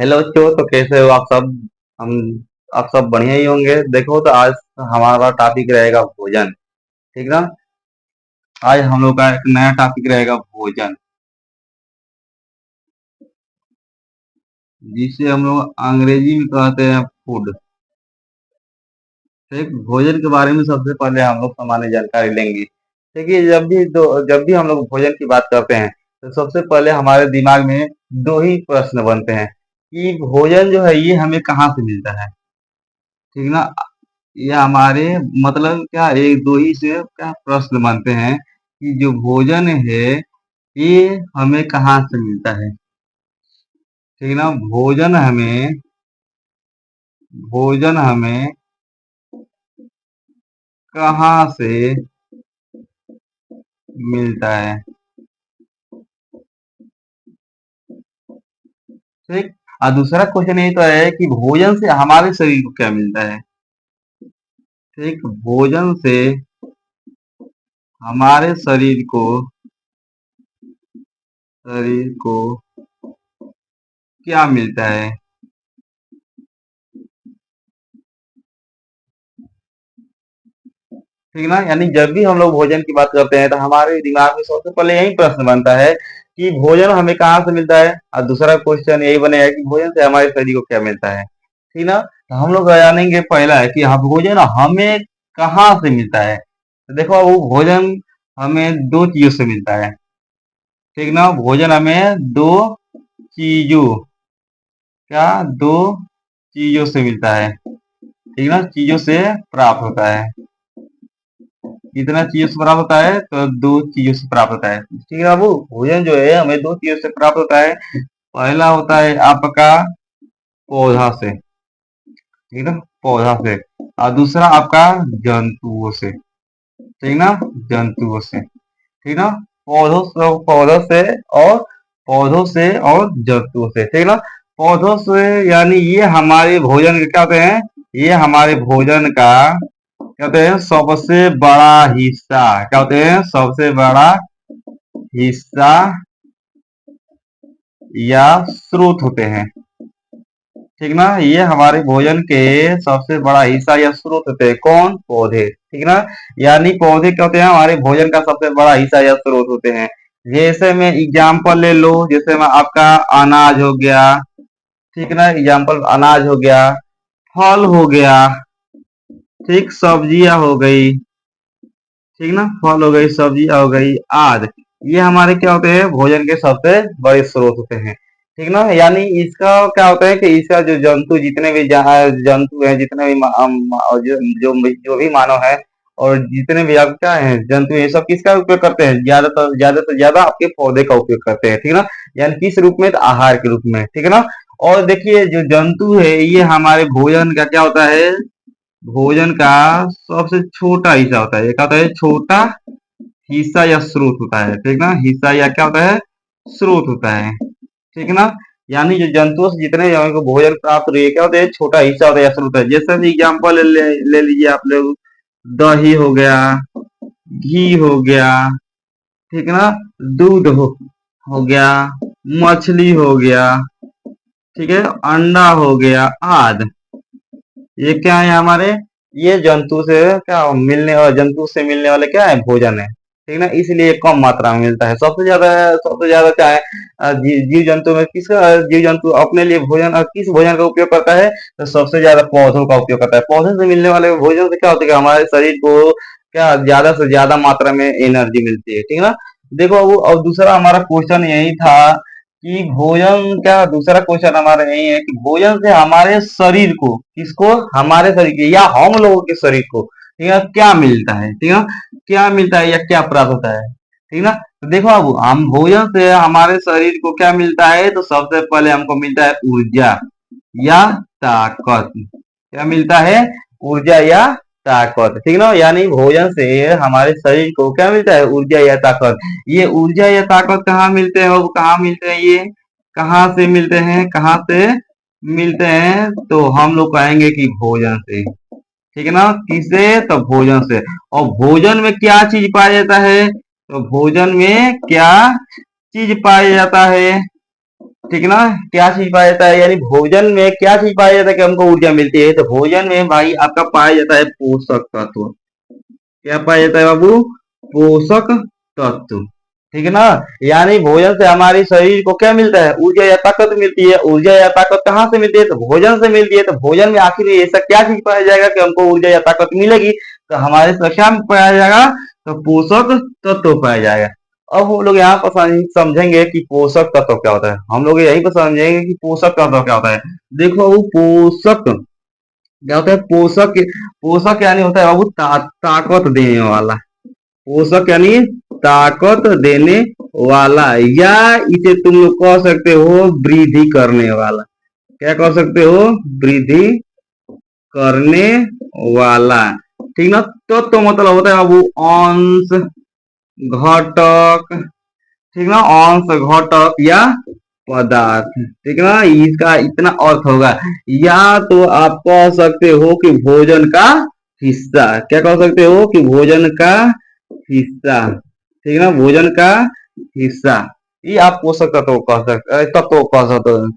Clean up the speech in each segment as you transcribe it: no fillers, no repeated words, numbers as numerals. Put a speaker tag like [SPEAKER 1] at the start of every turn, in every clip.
[SPEAKER 1] Hello बच्चों, तो कैसे हो आप सब। हम आप सब बढ़िया ही होंगे। देखो, तो आज हमारा टॉपिक रहेगा भोजन। ठीक ना। आज हम लोग का एक नया टॉपिक रहेगा भोजन, जिसे हम लोग अंग्रेजी में कहते हैं फूड। ठीक, भोजन के बारे में सबसे पहले हम लोग सामान्य जानकारी लेंगे। देखिए, जब भी हम लोग भोजन की बात करते हैं, तो सबसे पहले हमारे दिमाग में दो ही प्रश्न बनते हैं कि भोजन जो है ये हमें कहाँ से मिलता है। ठीक ना। ये हमारे मतलब क्या, एक दो ही से क्या प्रश्न बनते हैं कि जो भोजन है ये हमें कहाँ से मिलता है। ठीक ना। भोजन हमें कहाँ से मिलता है। ठीक। और दूसरा क्वेश्चन ये तो है कि भोजन से हमारे शरीर को क्या मिलता है। ठीक, भोजन से हमारे शरीर को क्या मिलता है। ठीक ना। यानी जब भी हम लोग भोजन की बात करते हैं, तो हमारे दिमाग में सबसे पहले यही प्रश्न बनता है कि भोजन हमें कहाँ से मिलता है, और दूसरा क्वेश्चन यही बनेगा कि भोजन से हमारे शरीर को क्या मिलता है। ठीक ना। तो हम लोग जानेंगे पहला है कि हाँ, भोजन हमें कहाँ से मिलता है। तो देखो, वो भोजन हमें दो चीजों से मिलता है। ठीक ना। भोजन हमें चीजों दो चीजों से मिलता है। ठीक ना। चीजों से प्राप्त होता है। कितना चीजों से प्राप्त होता है, तो दो चीजों से प्राप्त होता है। ठीक है बाबू, भोजन जो है हमें दो चीजों से प्राप्त होता है। पहला होता है आपका पौधा से। ठीक है, पौधा से। और दूसरा आपका जंतुओं से। ठीक ना, जंतुओं से। ठीक ना। पौधों से और जंतुओं से। ठीक ना। पौधों से यानी ये हमारे भोजन के क्या होते हैं, ये हमारे भोजन का कहते हैं सबसे बड़ा हिस्सा। क्या होते हैं, सबसे बड़ा हिस्सा या स्रोत होते हैं। ठीक ना। ये हमारे भोजन के सबसे बड़ा हिस्सा या स्रोत होते हैं। कौन, पौधे। ठीक ना। यानी पौधे क्या होते हैं, हमारे भोजन का सबसे बड़ा हिस्सा या स्रोत होते हैं। जैसे मैं एग्जाम्पल ले लो, जैसे मैं आपका अनाज हो गया। ठीक ना, एग्जाम्पल अनाज हो गया, फल हो गया, ठीक, सब्जियां हो गई। ठीक ना, फल हो गई, सब्जियां हो गई आदि। ये हमारे क्या होते हैं, भोजन के सबसे बड़े स्रोत होते हैं। ठीक ना। यानी इसका क्या होता है कि इसका जो जंतु, जितने भी जहाँ जंतु हैं, जितने भी जो भी मानव है, और जितने भी आप क्या है जंतु, ये सब किसका उपयोग करते हैं, ज्यादा से ज्यादा आपके पौधे का उपयोग करते हैं। ठीक ना। यानी किस रूप में, तो आहार के रूप में। ठीक है ना। और देखिए, जो जंतु है ये हमारे भोजन का क्या होता है, भोजन का सबसे छोटा हिस्सा होता है। ये क्या होता है, छोटा हिस्सा या स्रोत होता है। ठीक ना, हिस्सा या क्या होता है, स्रोत होता है। ठीक ना। यानी जो जंतुओं से जितने जो हमको भोजन प्राप्त हो रही है, क्या होता है, छोटा हिस्सा होता है या स्रोत है। जैसे भी एग्जाम्पल ले लीजिए आप लोग, दही हो गया, घी हो गया। ठीक ना। दूध हो गया, मछली हो गया। ठीक है, अंडा हो गया आदि। ये क्या है हमारे, ये जंतु से मिलने वाले क्या है, भोजन है। ठीक ना। इसलिए कम मात्रा में मिलता है। सबसे ज्यादा क्या है, जीव जंतु में किसका, जीव जंतु अपने लिए भोजन, किस भोजन का उपयोग करता है, तो सबसे ज्यादा पौधों का उपयोग करता है। पौधों से मिलने वाले भोजन से क्या होता है कि हमारे शरीर को क्या ज्यादा से ज्यादा मात्रा में एनर्जी मिलती है। ठीक है ना। देखो, वो और दूसरा हमारा क्वेश्चन यही था कि भोजन क्या, दूसरा क्वेश्चन हमारा यही है कि भोजन से हमारे शरीर को, किसको, हमारे शरीर के या हम लोगों के शरीर को, ठीक है, क्या मिलता है। ठीक है, क्या मिलता है या क्या प्राप्त होता है। ठीक ना। तो देखो, अब हम भोजन से हमारे शरीर को क्या मिलता है, तो सबसे पहले हमको मिलता है ऊर्जा या ताकत। क्या मिलता है, ऊर्जा या ताकत। ठीक ना। यानी भोजन से हमारे शरीर को क्या मिलता है, ऊर्जा या ताकत। ये ऊर्जा या ताकत कहाँ मिलते हैं, वो कहाँ मिलते हैं, ये कहाँ से मिलते हैं, कहाँ से मिलते हैं, तो हम लोग कहेंगे कि भोजन से। ठीक है ना। किसे, तो भोजन से। और भोजन में क्या चीज पाया जाता है, तो भोजन में क्या चीज पाया जाता है, ठीक ना। क्या चीज पाया जाता है, यानी भोजन में क्या चीज पाया जाता है कि हमको ऊर्जा मिलती है, तो भोजन में भाई आपका पाया जाता है पोषक तत्व। क्या पाया जाता है बाबू, पोषक तत्व। ठीक है ना। यानी भोजन से हमारे शरीर को क्या मिलता है, ऊर्जा या ताकत मिलती है। ऊर्जा या ताकत कहाँ से मिलती है, तो भोजन से मिलती है। तो भोजन में आखिर ऐसा क्या चीज पाया जाएगा कि हमको ऊर्जा या ताकत मिलेगी, तो हमारे शरीर क्या पाया जाएगा, तो पोषक तत्व पाया जाएगा। अब हम लोग यहाँ पर समझेंगे कि पोषक तत्व क्या होता है। हम लोग यहीं पर समझेंगे कि पोषक तत्व क्या होता है। देखो वो पोषक क्या होता है, पोषक पोषक यानी होता है बाबू ताकत देने वाला। पोषक यानी ताकत देने वाला, या इसे तुम लोग कह सकते हो वृद्धि करने वाला। क्या कह सकते हो, वृद्धि करने वाला। ठीक ना। तो मतलब होता है बाबू अंश, घटक। ठीक ना, अंश, घटक या पदार्थ। ठीक ना, इसका इतना अर्थ होगा। या तो आप कह सकते हो कि भोजन का हिस्सा। क्या कह सकते हो कि भोजन का हिस्सा। ठीक है ना, भोजन का हिस्सा। ये आप पोषक तत्व कह सकते, तत्व कह सकते हो।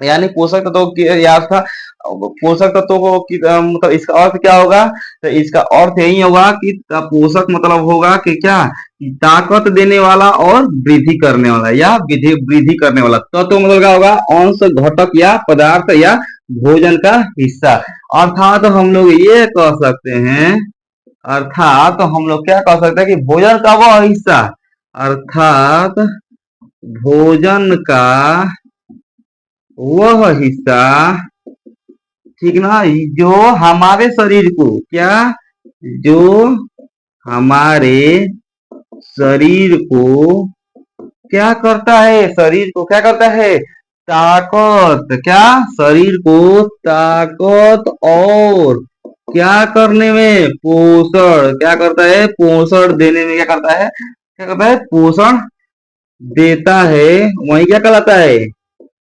[SPEAKER 1] यानी पोषक तत्व की या था, पोषक तत्वों को की मतलब इसका अर्थ क्या होगा, तो इसका अर्थ यही होगा कि पोषक मतलब होगा कि क्या, कि ताकत देने वाला और वृद्धि करने वाला, या वृद्धि वृद्धि करने वाला। तत्व मतलब क्या होगा, अंश, घटक या पदार्थ या भोजन का हिस्सा। अर्थात हम लोग ये कह सकते हैं, अर्थात हम लोग क्या कह सकते हैं कि भोजन का वह हिस्सा, अर्थात भोजन का वह हिस्सा, ठीक ना, जो हमारे शरीर को क्या, जो हमारे शरीर को क्या करता है, शरीर को क्या करता है, ताकत। क्या, शरीर को ताकत और क्या करने में, पोषण। क्या करता है, पोषण देने में क्या करता है, क्या करता है, पोषण देता है। वही क्या कहलाता है,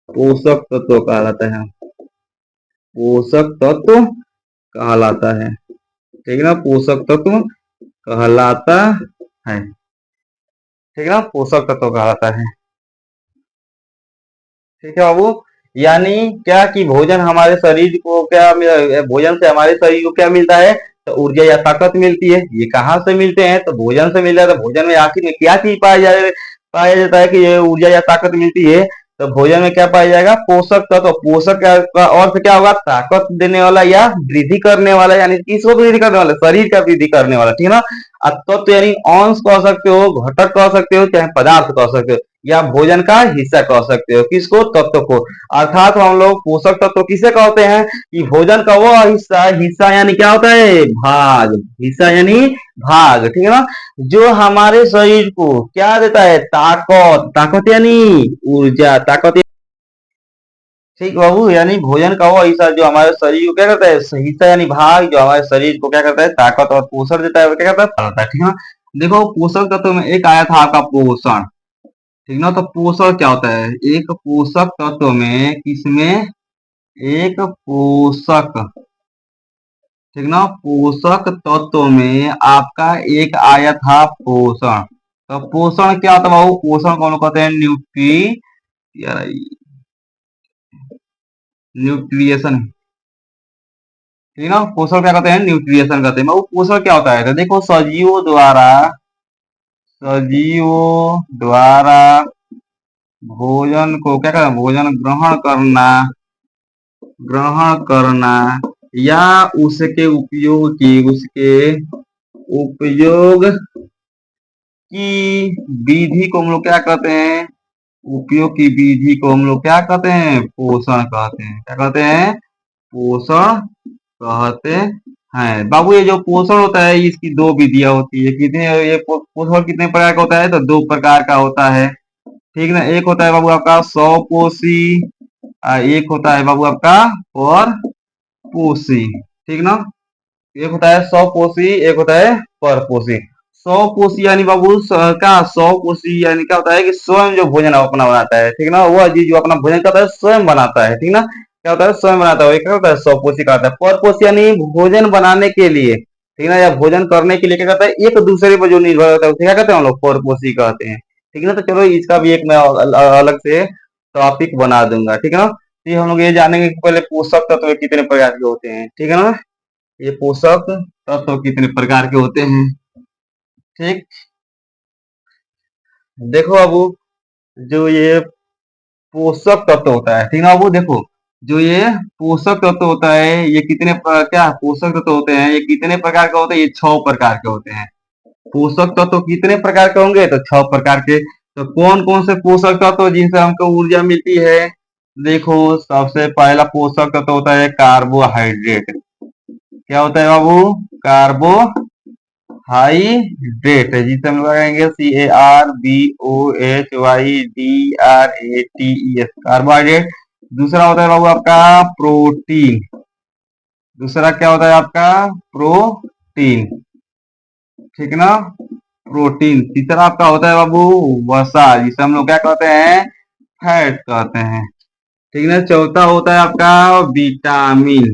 [SPEAKER 1] पोषक तत्व कहलाता है। पोषक तत्व कहलाता है। ठीक है ना, पोषक तत्व कहलाता है। ठीक है ना, पोषक तत्व कहलाता है। ठीक है बाबू। यानी क्या कि भोजन हमारे शरीर को क्या भोजन से हमारे शरीर को क्या मिलता है, तो ऊर्जा या ताकत मिलती है। ये कहाँ से मिलते हैं, तो भोजन से मिल रहा है। तो भोजन में आखिर में क्या चीज पाया जाता है कि ये ऊर्जा या ताकत मिलती है, तो भोजन में क्या पाया जाएगा, पोषक तत्व। पोषक का अर्थ क्या होगा, ताकत देने वाला या वृद्धि करने वाला, यानी किसको वृद्धि करने वाला, शरीर का वृद्धि करने वाला। ठीक है ना। तत्व यानी अंश कह सकते हो, घटक कह सकते हो, चाहे पदार्थ कह सकते हो, या भोजन का हिस्सा कह सकते हो। किसको, तत्व को। अर्थात हम लोग पोषक तत्व किसे कहते हैं, कि भोजन का वो हिस्सा, हिस्सा यानी क्या होता है, भाग। हिस्सा यानी भाग। ठीक है ना, जो हमारे शरीर को क्या देता है, ताकत। ताकत यानी ऊर्जा, ताकत। ठीक बाबू, यानी भोजन का वो हिस्सा जो हमारे शरीर को क्या करता है, हिस्सा यानी भाग, जो हमारे शरीर को क्या करता है, ताकत और पोषण देता है, वो क्या करता है, फल होता है। ठीक है ना। देखो पोषक तत्व में एक आया था आपका पोषण। ठीक ना, तो पोषण क्या होता है, एक पोषक तत्व में, किसमें, एक पोषक। ठीक ना, पोषक तत्व में आपका एक आया था पोषण। तो पोषण क्या होता है बाबू, पोषण कौन कहते हैं, न्यूट्रिएशन। ठीक ना, पोषण क्या कहते हैं, न्यूट्रिएशन कहते हैं। बाबू पोषण क्या होता है, तो देखो सजीवों द्वारा भोजन को क्या करना, भोजन ग्रहण करना, या उसके उपयोग की, उसके उपयोग की विधि को हम लोग क्या कहते हैं, उपयोग की विधि को हम लोग क्या कहते हैं, पोषण कहते हैं। क्या कहते हैं, पोषण कहते हैं। बाबू ये जो पोषण होता है, इसकी दो विधियां होती है। कितने, ये पोषण कितने प्रकार का होता है, तो दो प्रकार का होता है। ठीक ना, एक होता है बाबू आपका स्वपोषी, एक होता है बाबू आपका परपोषी। ठीक ना, एक होता है स्वपोषी, एक होता है परपोषी। स्वपोषी यानी बाबू क्या, स्वपोषी यानी क्या होता है कि स्वयं जो भोजन अपना बनाता है। ठीक ना, वह चीज जो अपना भोजन करता है स्वयं बनाता है। ठीक ना, क्या होता है, स्वयं बनाता है, क्या होता है, स्वपोषी का होता है। परपोषी यानी भोजन बनाने के लिए, ठीक ना, या भोजन करने के लिए क्या करता है, एक दूसरे पर जो निर्भर होता है, उसे क्या कहते हैं हम लोग, परपोषी कहते हैं। ठीक है ना, तो चलो इसका भी एक मैं अलग से टॉपिक बना दूंगा, ठीक है ना। तो ये हम लोग ये जानेंगे कि पहले पोषक तत्व कितने प्रकार के होते हैं, ठीक है ना। ये पोषक तत्व कितने प्रकार के होते हैं, ठीक। देखो बाबू, जो ये पोषक तत्व होता है, ठीक ना बाबू, देखो जो ये पोषक तत्व होता है ये कितने क्या पोषक तत्व होते हैं, ये कितने प्रकार के होते हैं, ये 6 प्रकार के होते हैं। पोषक तत्व कितने प्रकार के होंगे, तो 6 प्रकार के। तो कौन कौन से पोषक तत्व जिनसे हमको ऊर्जा मिलती है। देखो, सबसे पहला पोषक तत्व होता है कार्बोहाइड्रेट। क्या होता है बाबू, कार्बोहाइड्रेट, जिसे हम लोग कहेंगे CARBOHYDRATES, कार्बोहाइड्रेट। दूसरा होता है बाबू आपका प्रोटीन। दूसरा क्या होता है आपका, प्रोटीन, ठीक ना, प्रोटीन। तीसरा आपका होता है बाबू वसा, जिसे हम लोग क्या कहते हैं, फैट कहते हैं, ठीक ना। चौथा होता है आपका विटामिन।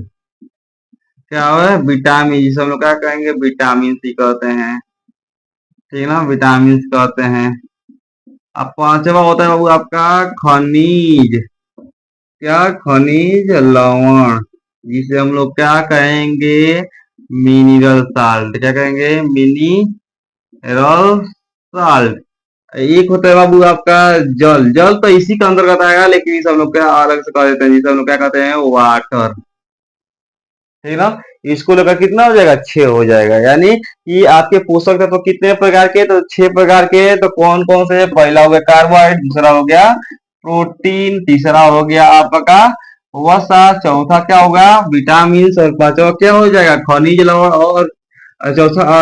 [SPEAKER 1] क्या है, विटामिन, जिसे हम लोग क्या कहेंगे, विटामिन सी कहते हैं, ठीक ना, विटामिन कहते हैं। अब पांचवा होता है बाबू आपका खनिज। क्या, खनिज लवण, जिसे हम लोग क्या कहेंगे, मिनिरल साल्ट। क्या कहेंगे, मिनिरल साल्ट। एक होता है बाबू आपका जल। जल तो इसी के अंतर्गत आएगा, लेकिन इसे हम लोग क्या अलग से कह देते हैं, जिसे हम लोग क्या कहते हैं, वाटर, ठीक ना। इसको लेकर कितना हो जाएगा, 6 हो जाएगा। यानी कि आपके पोषक तत्व कितने प्रकार के, तो 6 प्रकार के। तो कौन कौन से, पहला हो गया कार्बोहाइड्रेट, दूसरा हो गया प्रोटीन, तीसरा हो गया आपका वसा, चौथा क्या होगा विटामिन, और पांचवा क्या हो जाएगा खनिज लवण, और चौथा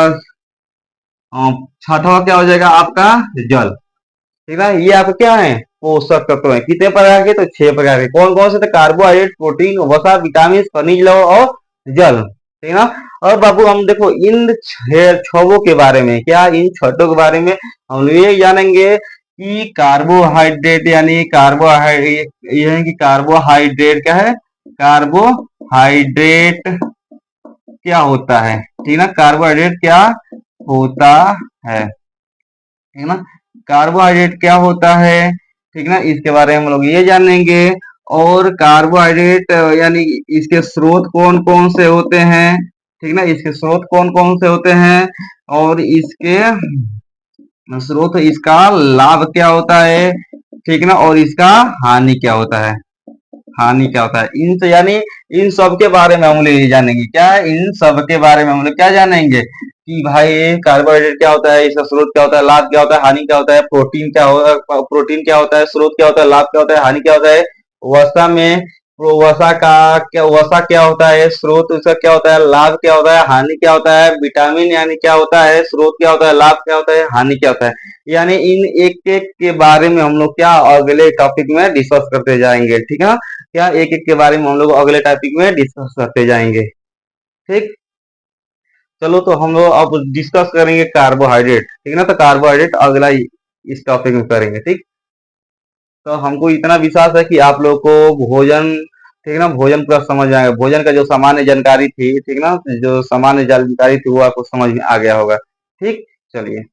[SPEAKER 1] छठवा क्या हो जाएगा आपका जल, ठीक है। ये आपके क्या है, पोषक तत्व है। कितने प्रकार के, तो 6 प्रकार के। कौन कौन से, तो कार्बोहाइड्रेट, प्रोटीन, वसा, विटामिन, खनिज लवण और जल, ठीक है ना। और बाबू हम देखो इन 6 के बारे में, क्या इन 6 के बारे में हम लोग ये जानेंगे कि कार्बोहाइड्रेट, यानी कार्बोहाइड्रेट, ये है कि कार्बोहाइड्रेट क्या है, कार्बोहाइड्रेट क्या होता है, ठीक ना, कार्बोहाइड्रेट क्या होता है, ठीक ना, कार्बोहाइड्रेट क्या होता है, ठीक ना, इसके बारे में हम लोग ये जानेंगे। और कार्बोहाइड्रेट यानी इसके स्रोत कौन कौन से होते हैं, ठीक ना, इसके स्रोत कौन कौन से होते हैं, और इसके स्रोत, इसका लाभ क्या होता है, ठीक ना, और इसका हानि क्या होता है, हानि क्या होता है। इन से यानी इन सब के बारे में हम लोग ये जानेंगे, क्या है, इन सब के बारे में हम लोग क्या जानेंगे कि भाई कार्बोहाइड्रेट क्या होता है, इसका स्रोत क्या होता है, लाभ क्या होता है, हानि क्या होता है, प्रोटीन क्या होता है, स्रोत क्या होता है, लाभ क्या होता है, हानि क्या होता है। वसा में वसा का क्या, वसा क्या होता है, स्रोत उसका क्या होता है, लाभ क्या होता है, हानि क्या होता है। विटामिन यानी क्या होता है, स्रोत क्या होता है, लाभ क्या होता है, हानि क्या होता है। यानी इन एक एक के बारे में हम लोग क्या अगले टॉपिक में डिस्कस करते जाएंगे, ठीक है ना। क्या एक एक के बारे में हम लोग अगले टॉपिक में डिस्कस करते जाएंगे, ठीक। चलो तो हम लोग अब डिस्कस करेंगे कार्बोहाइड्रेट, ठीक ना, तो कार्बोहाइड्रेट अगला इस टॉपिक में करेंगे, ठीक। तो हमको इतना विश्वास है कि आप लोग को भोजन, ठीक ना, भोजन पूरा समझ में आएगा। भोजन का जो सामान्य जानकारी थी, ठीक ना, जो सामान्य जानकारी थी वो आपको समझ में आ गया होगा, ठीक। चलिए।